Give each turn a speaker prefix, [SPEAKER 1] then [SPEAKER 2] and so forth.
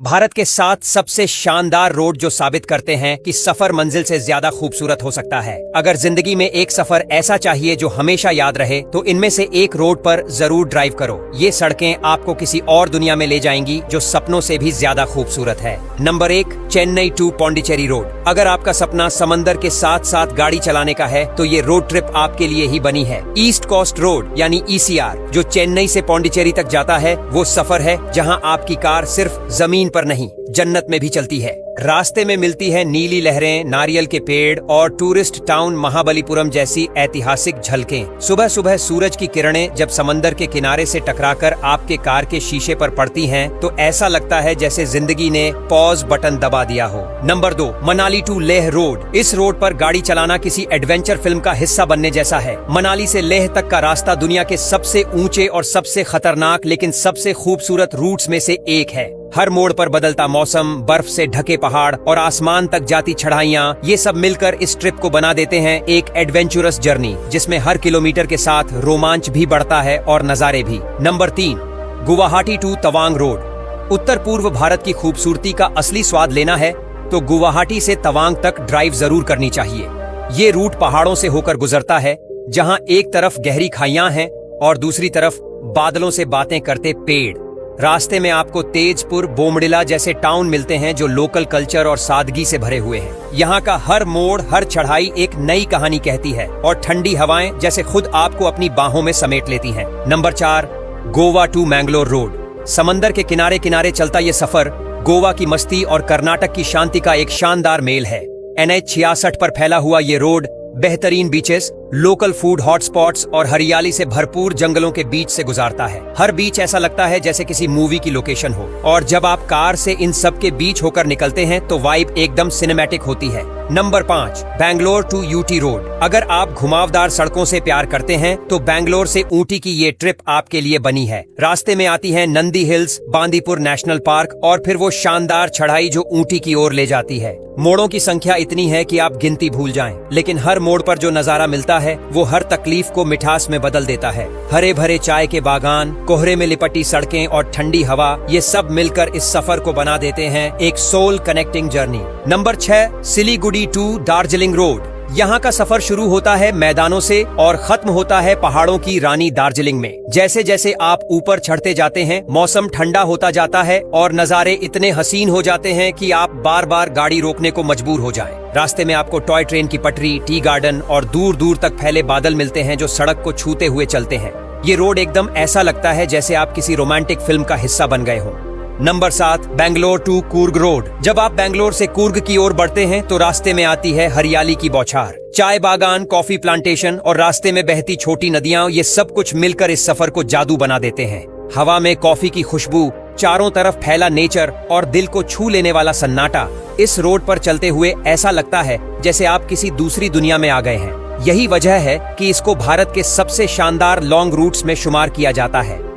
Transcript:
[SPEAKER 1] भारत के 7 सबसे शानदार रोड जो साबित करते हैं कि सफर मंजिल से ज्यादा खूबसूरत हो सकता है। अगर जिंदगी में एक सफर ऐसा चाहिए जो हमेशा याद रहे, तो इनमें से एक रोड पर जरूर ड्राइव करो। ये सड़कें आपको किसी और दुनिया में ले जाएंगी जो सपनों से भी ज्यादा खूबसूरत है। Number 1, Chennai to Pondicherry road. अगर आपका सपना समंदर के साथ साथ गाड़ी चलाने का है, तो ये रोड ट्रिप आपके लिए ही बनी है। ईस्ट कोस्ट रोड यानी ECR जो चेन्नई से पौंडीचेरी तक जाता है, वो सफर है जहाँ आपकी कार सिर्फ जमीन पर नहीं, जन्नत में भी चलती है। रास्ते में मिलती है नीली लहरें, नारियल के पेड़ और टूरिस्ट टाउन महाबलीपुरम जैसी ऐतिहासिक झलकें। सुबह सुबह सूरज की किरणें जब समंदर के किनारे से टकराकर आपके कार के शीशे पर पड़ती हैं, तो ऐसा लगता है जैसे जिंदगी ने पॉज बटन दबा दिया हो। Number 2, Manali to Leh road. इस रोड पर गाड़ी चलाना किसी एडवेंचर फिल्म का हिस्सा बनने जैसा है। मनाली से लेह तक का रास्ता दुनिया के सबसे ऊंचे और सबसे खतरनाक लेकिन सबसे खूबसूरत रूट्स में से एक है। हर मोड़ पर बदलता मौसम, बर्फ से ढके पहाड़ और आसमान तक जाती चढ़ाइयाँ, ये सब मिलकर इस ट्रिप को बना देते हैं एक एडवेंचरस जर्नी, जिसमें हर किलोमीटर के साथ रोमांच भी बढ़ता है और नजारे भी। Number 3, Guwahati to Tawang road. उत्तर पूर्व भारत की खूबसूरती का असली स्वाद लेना है तो गुवाहाटी से तवांग तक ड्राइव जरूर करनी चाहिए। ये रूट पहाड़ों से होकर गुजरता है, जहाँ एक तरफ गहरी खाइयां हैं और दूसरी तरफ बादलों से बातें करते पेड़। रास्ते में आपको तेजपुर, बोमडिला जैसे टाउन मिलते हैं जो लोकल कल्चर और सादगी से भरे हुए हैं। यहाँ का हर मोड़, हर चढ़ाई एक नई कहानी कहती है और ठंडी हवाएं जैसे खुद आपको अपनी बाहों में समेट लेती हैं। Number 4, Goa to Mangalore road. समंदर के किनारे किनारे चलता ये सफर गोवा की मस्ती और कर्नाटक की शांति का एक शानदार मेल है। NH 66 पर फैला हुआ ये रोड बेहतरीन बीचेस, लोकल फूड हॉटस्पॉट्स और हरियाली से भरपूर जंगलों के बीच से गुजारता है। हर बीच ऐसा लगता है जैसे किसी मूवी की लोकेशन हो, और जब आप कार से इन सब के बीच होकर निकलते हैं तो वाइब एकदम सिनेमैटिक होती है। Number 5, Bangalore to Ooty road. अगर आप घुमावदार सड़कों से प्यार करते हैं तो बैंगलोर से ऊटी की ये ट्रिप आपके लिए बनी है। रास्ते में आती है Nandi hills, Bandipur national park और फिर वो शानदार चढ़ाई जो ऊटी की ओर ले जाती है। मोड़ों की संख्या इतनी है कि आप गिनती भूल जाएं, लेकिन हर मोड़ पर जो नजारा मिलता है वो हर तकलीफ को मिठास में बदल देता है। हरे भरे चाय के बागान, कोहरे में लिपटी सड़कें और ठंडी हवा, ये सब मिलकर इस सफर को बना देते हैं एक soul connecting journey. Number 6, Siliguri to Darjeeling road. यहाँ का सफर शुरू होता है मैदानों से और खत्म होता है पहाड़ों की रानी दार्जिलिंग में। जैसे जैसे आप ऊपर चढ़ते जाते हैं, मौसम ठंडा होता जाता है और नजारे इतने हसीन हो जाते हैं कि आप बार बार गाड़ी रोकने को मजबूर हो जाएं। रास्ते में आपको टॉय ट्रेन की पटरी, टी गार्डन और दूर दूर तक फैले बादल मिलते हैं जो सड़क को छूते हुए चलते हैं। ये रोड एकदम ऐसा लगता है जैसे आप किसी रोमांटिक फिल्म का हिस्सा बन गए हो। Number 7, Bangalore to Coorg road. जब आप बैंगलोर से कूर्ग की ओर बढ़ते हैं तो रास्ते में आती है हरियाली की बौछार। चाय बागान, कॉफी प्लांटेशन और रास्ते में बहती छोटी नदियां, ये सब कुछ मिलकर इस सफर को जादू बना देते हैं। हवा में कॉफी की खुशबू, चारों तरफ फैला नेचर और दिल को छू लेने वाला सन्नाटा। इस रोड पर चलते हुए ऐसा लगता है जैसे आप किसी दूसरी दुनिया में आ गए हैं। यही वजह है कि इसको भारत के सबसे शानदार लॉन्ग रूट्स में शुमार किया जाता है।